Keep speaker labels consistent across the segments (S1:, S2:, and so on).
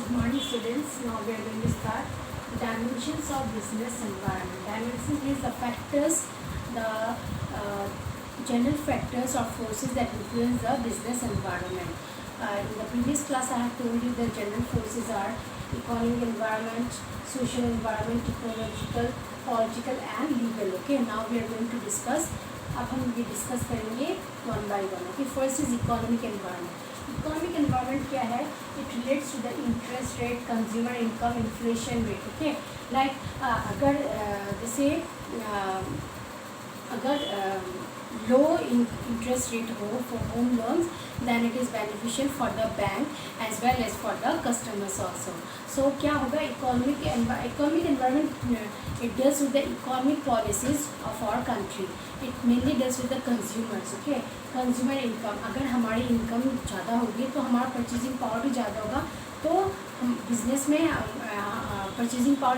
S1: Good morning, students. Now we are going to start dimensions of business environment. Dimensions means the factors, the general factors or forces that influence the business environment. In the previous class, I have told you the general forces are economic environment, social environment, technological, political, and legal. Okay. Now we are going to discuss. अब हम ये discuss करेंगे one by one. Okay, first is economic environment. Economic environment क्या है? It relates to the interest rate, consumer income, inflation rate. Okay, like अगर जैसे अगर low interest rate हो for home loans, then it is beneficial for the bank as well as for the customers also. So क्या होगा? economic environment it deals with the economic policies of our country. It mainly deals with the consumers. Okay, consumer income. अगर हमारी income ज़्यादा होगी तो हमारा purchasing power भी ज़्यादा होगा, तो हम बिजनेस में परचेजिंग पावर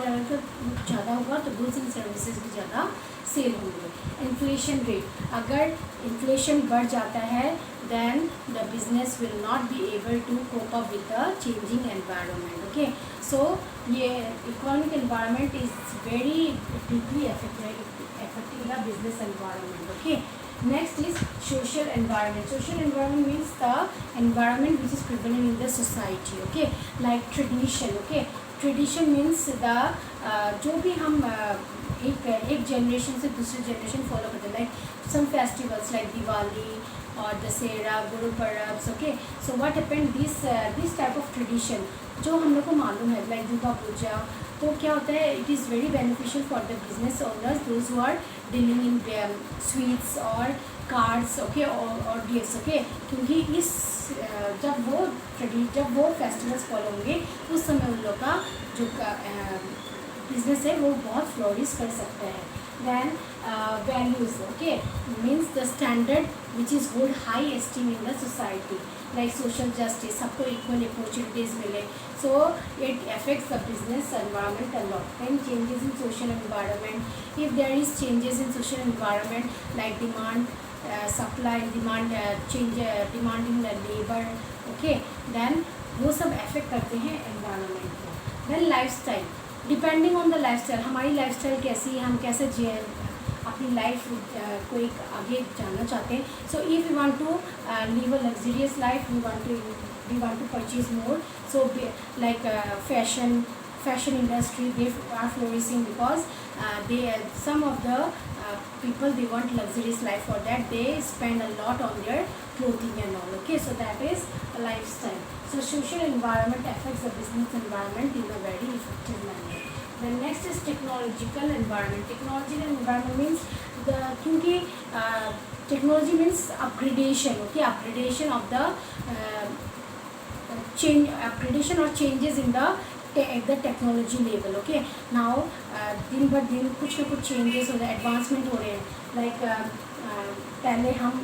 S1: ज़्यादा होगा तो गुड्स एंड सर्विसेज भी ज़्यादा सेल होंगे. इन्फ्लेशन रेट, अगर इन्फ्लेशन बढ़ जाता है then the business will not be able to cope up with the changing environment. Okay, so ये economic environment is very deeply affecting the business environment. Okay, next is social environment. Social environment means the environment which is prevalent in the society. Okay, like tradition. Okay, tradition means the जो भी हम एक generation से दूसरे generation follow करते हैं, like some festivals like Diwali और Dussehra, Guru Parv. Okay, so what happened this type of tradition जो हम लोग को मालूम है, लाइक दुर्गा पूजा, तो क्या होता है? It is very beneficial for the business owners those who are dealing in sweets और कार्ड्स. ओके, और गिफ्ट्स. ओके, क्योंकि इस जब वो फेस्टिवल्स फॉलो होंगे उस समय उन लोग का जो बिजनेस है वो बहुत फ्लोरिश कर सकता है. Then values. Okay, means the standard which is hold high esteem in the society, like social justice, सबको equal opportunities मिले. So it affects the business environment a lot. Then changes in social environment. If there is changes in social environment like demand, supply, demand change, demand in the labor. Okay, then वो सब affect करते हैं environment को. Then lifestyle. Depending on the lifestyle, हमारी lifestyle कैसी है, हम कैसे अपनी लाइफ को एक आगे जाना चाहते हैं. So if you want to live a luxurious life, we want to purchase more. So like fashion industry, they are flourishing because some of the people, they want luxurious life. For that they spend a lot on their clothing and all. Okay, so that is a lifestyle. So social environment affects the business environment in a very effective manner. Then next is technological environment. Technological environment means क्योंकि technology means upgradation. Okay, upgradation of the upgradation or changes in the technology level. Okay, now दिन ब दिन कुछ ना कुछ changes हो रहे हैं, एडवांसमेंट हो रहे हैं. लाइक पहले हम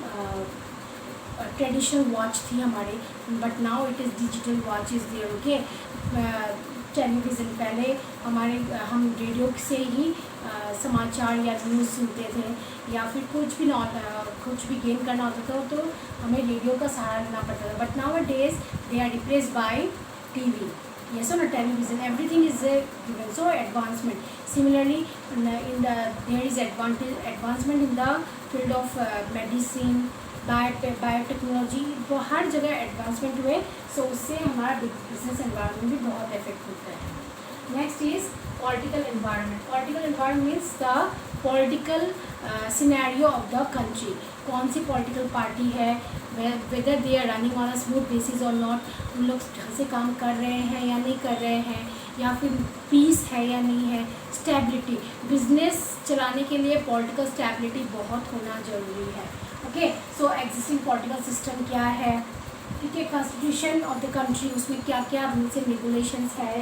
S1: ट्रेडिशनल वॉच थी हमारे, but now it is digital watch is there. Okay, television, पहले हम रेडियो से ही समाचार या न्यूज़ सुनते थे, या फिर कुछ भी गेन करना होता था तो हमें रेडियो का सहारा लेना पड़ता था. But nowadays they are replaced by TV. Yes or no? Television, everything is given. So advancement. Similarly, there is advancement in the field of medicine, biotechnology. तो हर जगह एडवांसमेंट हुए, सो उससे हमारा बिजनेस एनवायरनमेंट भी बहुत इफेक्ट होता है. Next is political environment. Political environment means the political scenario of the country. कौन सी पॉलिटिकल पार्टी है, whether they are running on a smooth basis और नॉट, उन लोग ढंग से काम कर रहे हैं या नहीं कर रहे हैं, या फिर पीस है या नहीं है. स्टेबिलिटी, बिजनेस चलाने के लिए पॉलिटिकल स्टेबिलिटी बहुत होना ज़रूरी है. ओके, सो एग्जिस्टिंग पॉलिटिकल सिस्टम क्या है, ठीक है, कॉन्स्टिट्यूशन ऑफ द कंट्री, उसमें क्या क्या रूल्स एंड रेगुलेशंस है.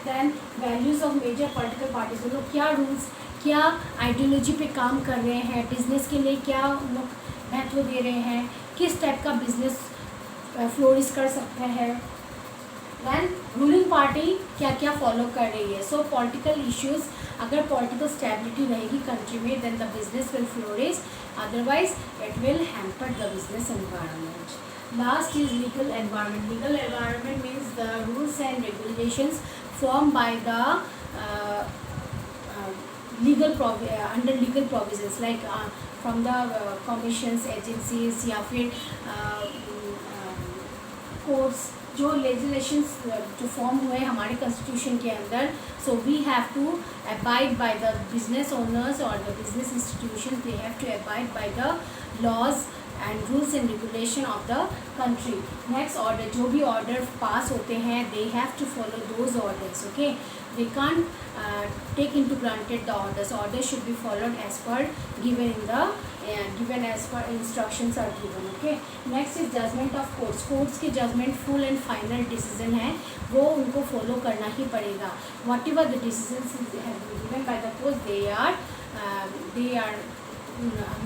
S1: Then values of major political parties, वो लोग क्या रूल्स, क्या आइडियोलॉजी पे काम कर रहे हैं, बिजनेस के लिए क्या लोग महत्व दे रहे हैं, किस टाइप का बिजनेस फ्लोरिश कर सकता है. दैन रूलिंग पार्टी क्या क्या फॉलो कर रही है. सो पॉलिटिकल इश्यूज़, अगर पॉलिटिकल स्टेबिलिटी रहेगी कंट्री में, then the business will flourish, otherwise it will hamper the business environment. Last is legal environment. Legal environment means the rules and regulations regulations formed by the under legal provisions like from the commissions, agencies या फिर courts, जो legislations जो form हुए हमारे constitution के अंदर. So we have to abide by the business owners और the business institution, they have to abide by the laws and rules and regulation of the country. Next order, जो भी order pass होते हैं they have to follow those orders. Okay, they can't take into granted the orders. Orders should be followed as per given in the given as per instructions are given. Okay, next is judgment of courts. Courts के judgment full and final decision है, वो उनको follow करना ही पड़ेगा. Whatever the decisions have been given by the courts, they are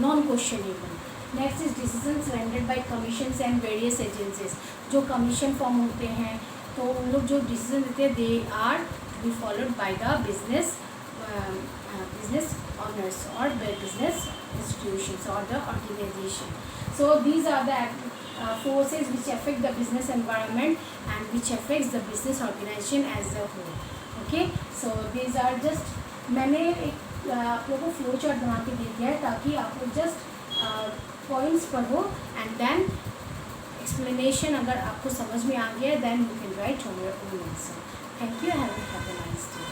S1: non-questionable. Next is decisions rendered by commissions and various agencies. जो commission form होते हैं तो उन लोग जो डिसीजन देते हैं they R be followed by the business owners or the business institutions or the organization. So these are the forces which affect the business environment and which affects the business organization as a whole. Okay, so these are just, मैंने एक आप लोगों को flow chart बना के दे दिया है ताकि आप लोग जस्ट पॉइंट्स पढ़ो एंड देन एक्सप्लेनेशन अगर आपको समझ में आ गया then you can write on your own answer. Thank you, have a nice day.